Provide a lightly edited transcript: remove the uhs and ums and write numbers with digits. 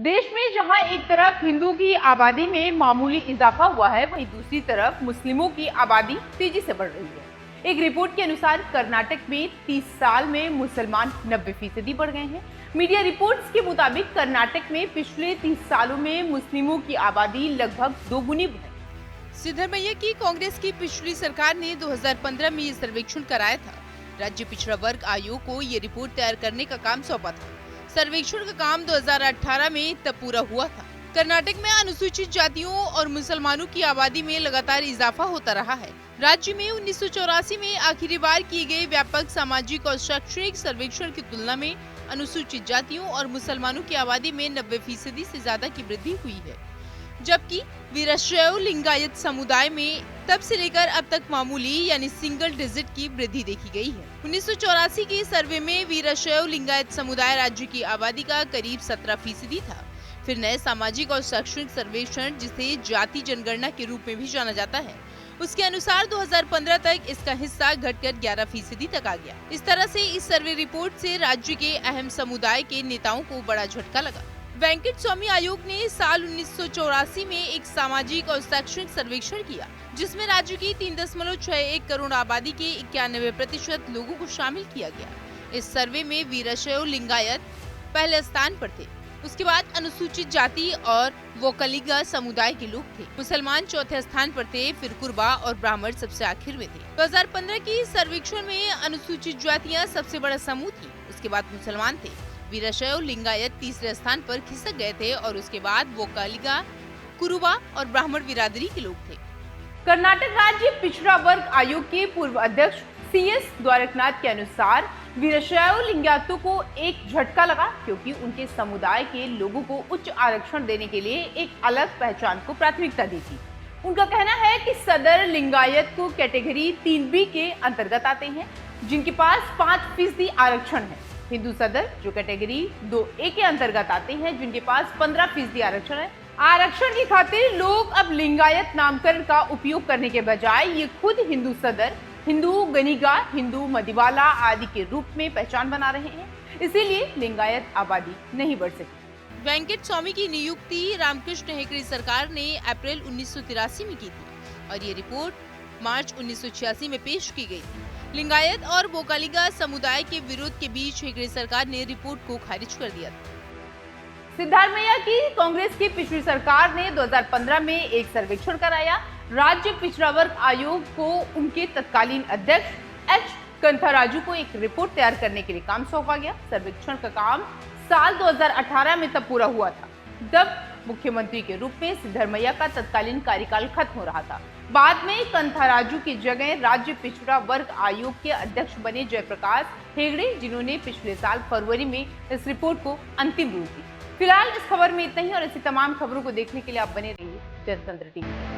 देश में जहां एक तरफ हिंदुओं की आबादी में मामूली इजाफा हुआ है, वहीं दूसरी तरफ मुस्लिमों की आबादी तेजी से बढ़ रही है। एक रिपोर्ट के अनुसार कर्नाटक में 30 साल में मुसलमान 90% बढ़ गए हैं। मीडिया रिपोर्ट्स के मुताबिक कर्नाटक में पिछले 30 सालों में मुस्लिमों की आबादी लगभग दोगुनी है। सिद्धरमैया की कांग्रेस की पिछली सरकार ने 2015 में ये सर्वेक्षण कराया था। राज्य पिछड़ा वर्ग आयोग को ये रिपोर्ट तैयार करने का काम सौंपा था। सर्वेक्षण का काम 2018 में तब पूरा हुआ था। कर्नाटक में अनुसूचित जातियों और मुसलमानों की आबादी में लगातार इजाफा होता रहा है। राज्य में 1984 में आखिरी बार किए गए व्यापक सामाजिक और शैक्षणिक सर्वेक्षण की तुलना में अनुसूचित जातियों और मुसलमानों की आबादी में 90% से ज्यादा की वृद्धि हुई है, जबकि वीरशैव लिंगायत समुदाय में तब से लेकर अब तक मामूली यानी सिंगल डिजिट की वृद्धि देखी गई है। 1984 के सर्वे में वीरशैव लिंगायत समुदाय राज्य की आबादी का करीब 17% था। फिर नए सामाजिक और शैक्षणिक सर्वेक्षण, जिसे जाति जनगणना के रूप में भी जाना जाता है, उसके अनुसार 2015 तक इसका हिस्सा घटकर 11% तक आ गया। इस तरह से इस सर्वे रिपोर्ट से राज्य के अहम समुदाय के नेताओं को बड़ा झटका लगा। वेंकट स्वामी आयोग ने साल 1984 में एक सामाजिक और शैक्षणिक सर्वेक्षण किया, जिसमें राज्य की 3.61 करोड़ आबादी के 91% लोगों को शामिल किया गया। इस सर्वे में वीरशैव लिंगायत पहले स्थान पर थे, उसके बाद अनुसूचित जाति और वोकलिगा समुदाय के लोग थे। मुसलमान चौथे स्थान पर थे, फिर कुर्बा और ब्राह्मण सबसे आखिर में थे। 2015 की सर्वेक्षण में अनुसूचित जातियां सबसे बड़ा समूह थी, उसके बाद मुसलमान थे। वीरशैव लिंगायत तीसरे स्थान पर खिसक गए थे और उसके बाद वोकालिगा, कुरुबा और ब्राह्मण बिरादरी के लोग थे। कर्नाटक राज्य पिछड़ा वर्ग आयोग के पूर्व अध्यक्ष CS द्वारकनाथ के अनुसार वीरशैव लिंगायतों को एक झटका लगा, क्योंकि उनके समुदाय के लोगों को उच्च आरक्षण देने के लिए एक अलग पहचान को प्राथमिकता दी थी। उनका कहना है कि सदर लिंगायत को कैटेगरी 3B के अंतर्गत आते हैं, जिनके पास 5% आरक्षण है। हिंदू सदर, जो कैटेगरी 2A के अंतर्गत आते हैं, जिनके पास 15% आरक्षण है। आरक्षण की खातिर लोग अब लिंगायत नामकरण का उपयोग करने के बजाय ये खुद हिंदू सदर, हिंदू गणिगा, हिंदू मदिवाला आदि के रूप में पहचान बना रहे हैं। इसीलिए लिंगायत आबादी नहीं बढ़ सकी। वेंकट स्वामी की नियुक्ति रामकृष्ण हेगड़े सरकार ने अप्रैल 1983 में की थी और ये रिपोर्ट मार्च 1986 में पेश की गई थी। लिंगायत और वोकालिगा समुदाय के विरोध के बीच हेगड़े सरकार ने रिपोर्ट को खारिज कर दिया था। सिद्धरमैया की कांग्रेस की पिछली सरकार ने 2015 में एक सर्वेक्षण कराया। राज्य पिछड़ा वर्ग आयोग को उनके तत्कालीन अध्यक्ष H कंथाराजू को एक रिपोर्ट तैयार करने के लिए काम सौंपा गया। सर्वेक्षण का काम साल 2018 में तब पूरा हुआ था, जब मुख्यमंत्री के रूप में सिद्धरमैया का तत्कालीन कार्यकाल खत्म हो रहा था। बाद में कंथाराजू की जगह राज्य पिछड़ा वर्ग आयोग के अध्यक्ष बने जयप्रकाश हेगड़े, जिन्होंने पिछले साल फरवरी में इस रिपोर्ट को अंतिम रूप दी। फिलहाल इस खबर में इतना ही, और ऐसी तमाम खबरों को देखने के लिए आप बने रहिए जनतंत्र टीवी।